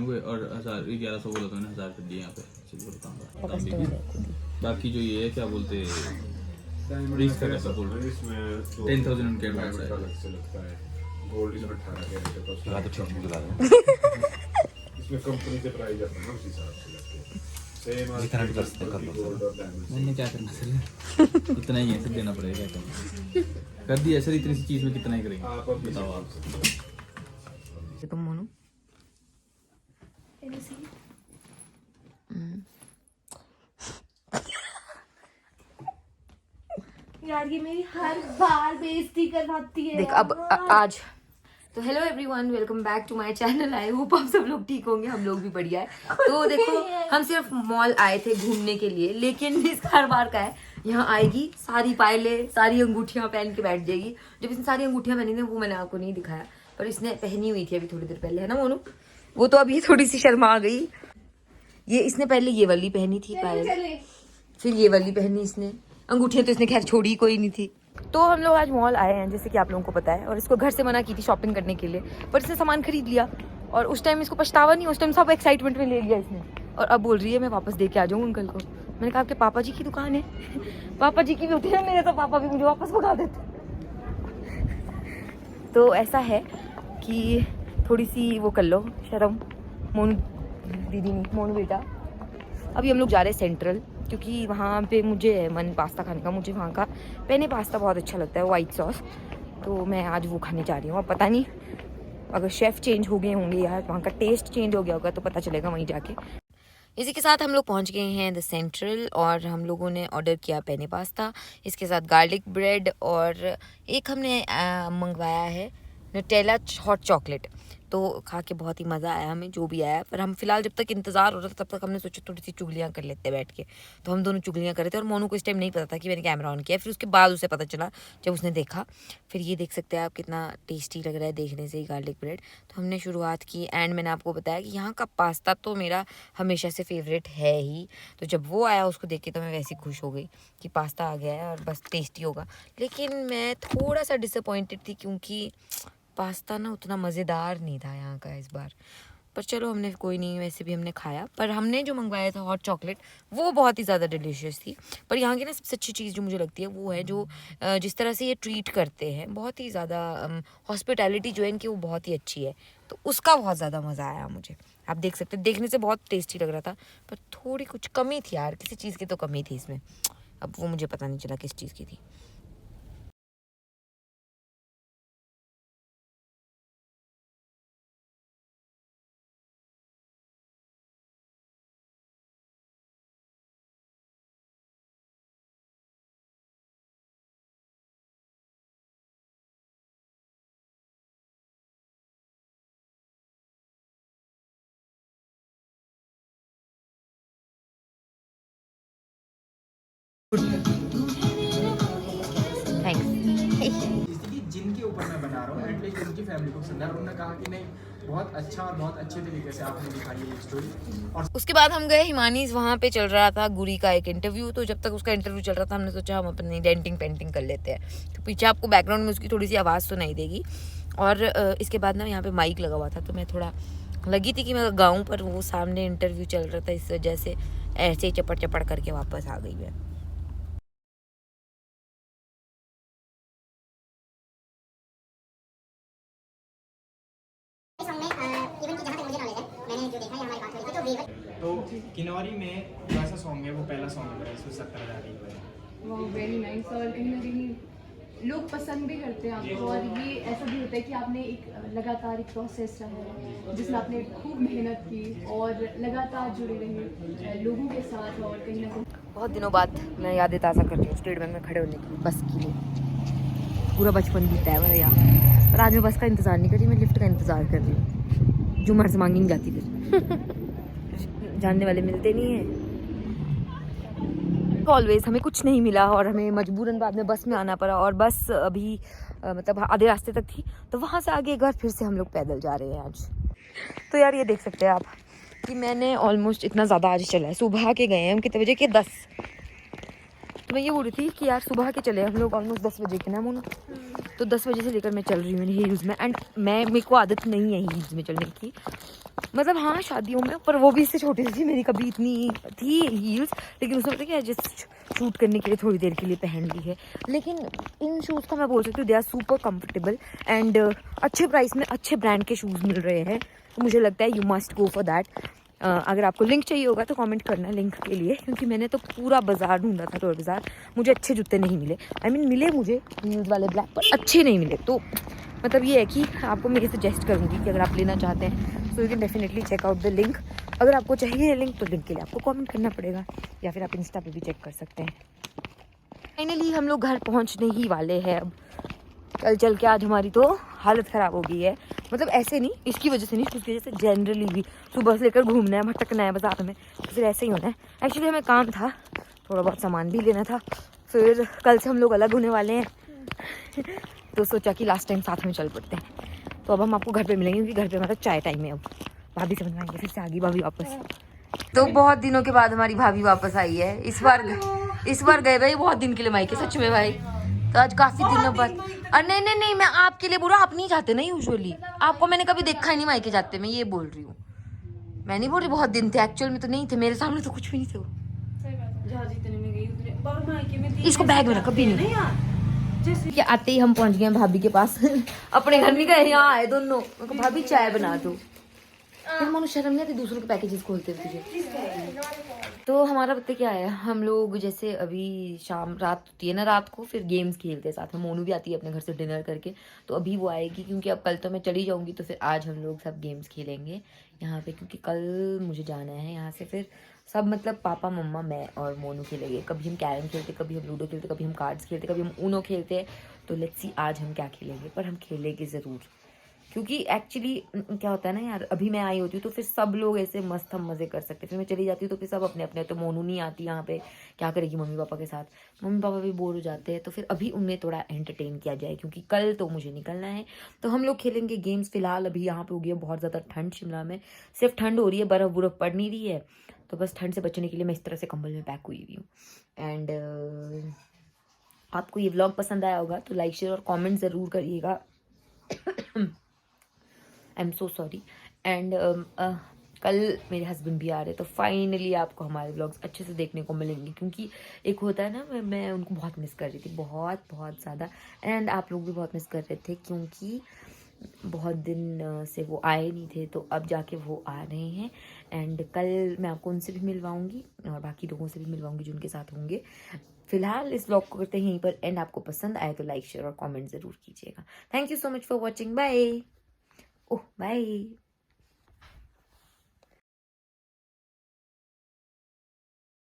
और 1100 बोला तो मैंने 1000 कर दिए यहाँ पे बाकी जो ये है क्या बोलते हैं 10,000 उनके एडवाइस है गोल्ड इसमें 18 कैरेट है तो इसमें कंपनी से प्राइस आता है ना उस हिसाब से सेम जितना भी कर सकते कर लो मैंने क्या करना सर इतना ही है सर देना पड़ेगा कर दिया सर इतनी सी चीज़ में कितना ही करेंगे बताओ आप तुम मोनू यार ये मेरी हर बार बेइज्जती करवाती है। देख अब आज तो hello everyone, welcome back to my channel. I hope आप सब लोग ठीक होंगे, हम लोग भी बढ़िया है। तो देखो हम सिर्फ मॉल आए थे घूमने के लिए, लेकिन इस हर बार का है यहाँ आएगी सारी पायलें सारी अंगूठियाँ पहन के बैठ जाएगी। जब इसने सारी अंगूठियाँ पहनी थी वो मैंने आपको नहीं दिखाया, पर इसने पहनी हुई थी अभी थोड़ी देर पहले, है ना मोनू? वो तो अभी थोड़ी सी शर्मा गई। ये इसने पहले ये वाली पहनी थी पायल, फिर ये वाली पहनी इसने। अंगूठियाँ तो इसने खैर छोड़ी कोई नहीं थी। तो हम लोग आज मॉल आए हैं जैसे कि आप लोगों को पता है, और इसको घर से मना की थी शॉपिंग करने के लिए, पर इसने सामान खरीद लिया और उस टाइम इसको पछतावा नहीं, उस टाइम सब एक्साइटमेंट में ले लिया इसने, और अब बोल रही है मैं वापस दे के आ जाऊँ अंकल को। मैंने कहा आपके पापा जी की दुकान है पापा जी की भी होती है, मेरे तो पापा भी मुझे वापस भगा देते। तो ऐसा है कि थोड़ी सी वो कर लो शर्म, मोनू दीदी नहीं मोनू बेटा। अभी हम लोग जा रहे हैं सेंट्रल, क्योंकि वहाँ पे मुझे मन पास्ता खाने का, मुझे वहाँ का पेने पास्ता बहुत अच्छा लगता है वाइट सॉस, तो मैं आज वो खाने जा रही हूँ। अब पता नहीं अगर शेफ़ चेंज हो गए होंगे या वहाँ का टेस्ट चेंज हो गया होगा तो पता चलेगा वहीं जाके। इसी के साथ हम लोग पहुँच गए हैं द सेंट्रल, और हम लोगों ने ऑर्डर किया पेने पास्ता, इसके साथ गार्लिक ब्रेड, और एक हमने मंगवाया है न्यूटेला हॉट चॉकलेट। तो खा के बहुत ही मज़ा आया हमें, जो भी आया। पर हम फिलहाल जब तक इंतज़ार हो रहा था तब तक हमने सोचा थोड़ी सी चुगलियाँ कर लेते बैठ के, तो हम दोनों चुगलियाँ कर रहे थे। और मोनू को इस टाइम नहीं पता था कि मैंने कैमरा ऑन किया, फिर उसके बाद उसे पता चला जब उसने देखा। फिर ये देख सकते हैं आप कितना टेस्टी लग रहा है देखने से ही गार्लिक ब्रेड। तो हमने शुरुआत की, एंड मैंने आपको बताया कि यहाँ का पास्ता तो मेरा हमेशा से फेवरेट है ही। तो जब वो आया उसको देख के तो मैं वैसे ही खुश हो गई कि पास्ता आ गया है और बस टेस्टी होगा। लेकिन मैं थोड़ा सा डिसअपॉइंटेड थी क्योंकि पास्ता ना उतना मज़ेदार नहीं था यहाँ का इस बार। पर चलो हमने कोई नहीं, वैसे भी हमने खाया। पर हमने जो मंगवाया था हॉट चॉकलेट वो बहुत ही ज़्यादा डिलीशियस थी। पर यहाँ की ना सबसे अच्छी चीज़ जो मुझे लगती है वो है जो जिस तरह से ये ट्रीट करते हैं, बहुत ही ज़्यादा हॉस्पिटैलिटी जो है इनकी वो बहुत ही अच्छी है। तो उसका बहुत ज़्यादा मज़ा आया मुझे। आप देख सकते हैं देखने से बहुत टेस्टी लग रहा था, पर थोड़ी कुछ कमी थी यार, किसी चीज़ की तो कमी थी इसमें। अब वो मुझे पता नहीं चला किस चीज़ की थी। जिनके ऊपर मैं बना रहा हूँ एटलीस्ट उनकी फैमिली को पसंद है, और उन्होंने कहा कि नहीं बहुत अच्छा और बहुत अच्छे तरीके से आपने दिखाई है ये स्टोरी। और उसके बाद हम गए हिमानीज, वहाँ पे चल रहा था गुरी का एक इंटरव्यू। तो जब तक उसका इंटरव्यू चल रहा था हमने सोचा हम अपनी डेंटिंग पेंटिंग कर लेते हैं। तो पीछे आपको बैकग्राउंड में उसकी थोड़ी सी आवाज़ सुनाई देगी। और इसके बाद ना यहाँ पे माइक लगा हुआ था, तो मैं थोड़ा लगी थी कि मैं गाऊँ, पर वो सामने इंटरव्यू चल रहा था, इस वजह से ऐसे ही चपड़ चपड़ करके वापस आ गई मैं। तो किन्नौरी में कैसा सॉन्ग है, वो पहला सॉन्ग है इसमें 70 हज़ार वो वेरी नाइस, और कहीं ना कहीं लोग पसंद भी करते हैं आपको। और ये ऐसा भी होता है कि आपने एक लगातार एक प्रोसेस रहा है जिसमें आपने खूब मेहनत की और लगातार जुड़े रहे लोगों के साथ, और कहीं ना कहीं बहुत दिनों बाद मैं यादें ताज़ा कर रही हूँ स्टेट बैंक में खड़े होने की बस के लिए। पूरा बचपन बीता है मेरा यहाँ, पर आज मैं बस का इंतज़ार नहीं कर रही, मैं लिफ्ट का इंतज़ार कर रही हूँ। जो मर्ज मांगी नहीं जाती फिर जानने वाले मिलते नहीं हैं। ऑलवेज हमें कुछ नहीं मिला और हमें मजबूरन बाद में बस में आना पड़ा, और बस अभी मतलब आधे रास्ते तक थी, तो वहाँ से आगे एक बार फिर से हम लोग पैदल जा रहे हैं आज। तो यार ये देख सकते हैं आप कि मैंने ऑलमोस्ट इतना ज़्यादा आज चला है। सुबह के गए हैं हम कितने बजे के 10, तो मैं ये बोल रही थी कि यार सुबह के चले हम लोग ऑलमोस्ट 10 बजे के ना मोनू। तो 10 बजे से लेकर मैं चल रही हूँ हील्स में, एंड मेरे को आदत नहीं है हील्स में चलने की, मतलब हाँ शादियों में, पर वो भी इससे छोटी सी थी, मेरी कभी इतनी थी हील्स, लेकिन उसने पता क्या जस्ट शूट करने के लिए थोड़ी देर के लिए पहन ली है। लेकिन इन शूज़ का मैं बोल सकती हूँ they are super comfortable and अच्छे प्राइस में अच्छे ब्रांड के शूज़ मिल रहे हैं, तो मुझे लगता है you must go for that. अगर आपको लिंक चाहिए होगा तो कमेंट करना लिंक के लिए, क्योंकि मैंने तो पूरा बाजार ढूंढा था, टोर बाजार, मुझे अच्छे जूते नहीं मिले। I mean, मिले मुझे हील्स वाले ब्लैक, पर अच्छे नहीं मिले। तो मतलब ये है कि आपको मैं ये सजेस्ट करूँगी कि अगर आप लेना चाहते हैं तो you can definitely check out the link. अगर आपको चाहिए लिंक तो लिंक के लिए आपको कमेंट करना पड़ेगा, या फिर आप इंस्टा पे भी चेक कर सकते हैं। फाइनली हम लोग घर पहुँचने ही वाले हैं अब। कल चल के आज हमारी तो हालत ख़राब हो गई है, मतलब ऐसे नहीं इसकी वजह से नहीं, उसकी वजह से जनरली भी सुबह से लेकर घूमना है, भटकना है बाजार में, तो फिर ऐसे ही होना है। एक्चुअली हमें काम था, थोड़ा बहुत सामान भी लेना था, फिर कल से हम लोग अलग होने वाले हैं तो सोचा कि लास्ट टाइम साथ में चल पड़ते हैं। तो अब हम आपको घर पे मिलेंगे, क्योंकि घर पे हमारा चाय टाइम है। अब भाभी से बनवाएंगे, फिर से आ गई भाभी वापस। तो बहुत दिनों के बाद हमारी भाभी वापस आई है। इस बार गए भाई बहुत दिन के लिए मायके, सच में भाई। तो आज काफी दिनों बाद, नहीं नहीं नहीं, मैं आपके लिए बोल रहा हूँ, आप नहीं जाते ना यूजुअली, आपको मैंने कभी देखा ही नहीं मायके जाते, मैं ये बोल रही हूँ। मैं नहीं बोल रही बहुत दिन थे, एक्चुअल में तो नहीं थे, मेरे सामने तो कुछ भी नहीं थे वो। इसको बैग में रखो, कभी नहीं। कि आते ही हम पहुंच गए भाभी के पास अपने घर नहीं गए, यहाँ आए दोनों। भाभी चाय बना दो, फिर मानो शर्म नहीं आती दूसरों के पैकेजेस खोलते हुए तुझे। तो हमारा पता क्या है, हम लोग जैसे अभी शाम रात होती है ना, रात को फिर गेम्स खेलते हैं साथ में। मोनू भी आती है अपने घर से डिनर करके, तो अभी वो आएगी, क्योंकि अब कल तो मैं चली जाऊंगी, तो फिर आज हम लोग सब गेम्स खेलेंगे यहाँ पे, क्योंकि कल मुझे जाना है यहाँ से। फिर सब मतलब पापा मम्मा मैं और मोनू खेलेंगे। कभी हम कैरम खेलते, कभी हम लूडो खेलते, कभी हम कार्ड्स खेलते, कभी हम ऊनो खेलते हैं। तो लेट्स सी आज हम क्या खेलेंगे, पर हम खेलेंगे ज़रूर, क्योंकि एक्चुअली क्या होता है ना यार, अभी मैं आई होती हूँ तो फिर सब लोग ऐसे मस्त हम मज़े कर सकते हैं, फिर मैं चली जाती हूँ तो फिर सब अपने अपने, तो मोनू नहीं आती यहाँ पे, क्या करेगी मम्मी पापा के साथ, मम्मी पापा भी बोर हो जाते हैं। तो फिर अभी उन्हें थोड़ा एंटरटेन किया जाए, क्योंकि कल तो मुझे निकलना है। तो हम लोग खेलेंगे गेम्स। फिलहाल अभी यहाँ पे हो गई है बहुत ज़्यादा ठंड, शिमला में सिर्फ ठंड हो रही है, बर्फ़ बुर्फ पड़ नहीं रही है। तो बस ठंड से बचने के लिए मैं इस तरह से कंबल में पैक हुई हूँ। एंड आपको ये व्लॉग पसंद आया होगा तो लाइक शेयर और कमेंट ज़रूर करिएगा। I am so sorry. And कल मेरे हस्बैंड भी आ रहे, तो फाइनली आपको हमारे व्लॉग्स अच्छे से देखने को मिलेंगे, क्योंकि एक होता है ना, मैं उनको बहुत मिस कर रही थी, बहुत बहुत ज़्यादा। एंड आप लोग भी बहुत मिस कर रहे थे, क्योंकि बहुत दिन से वो आए नहीं थे, तो अब जाके वो आ रहे हैं। एंड कल मैं आपको उनसे भी मिलवाऊंगी और बाकी लोगों से भी मिलवाऊंगी जो उनके साथ होंगे। फिलहाल इस व्लॉग को करते हैं यहीं पर एंड। आपको पसंद आए तो लाइक शेयर और कमेंट ज़रूर कीजिएगा। Thank you so much for watching. Bye. Oh bye.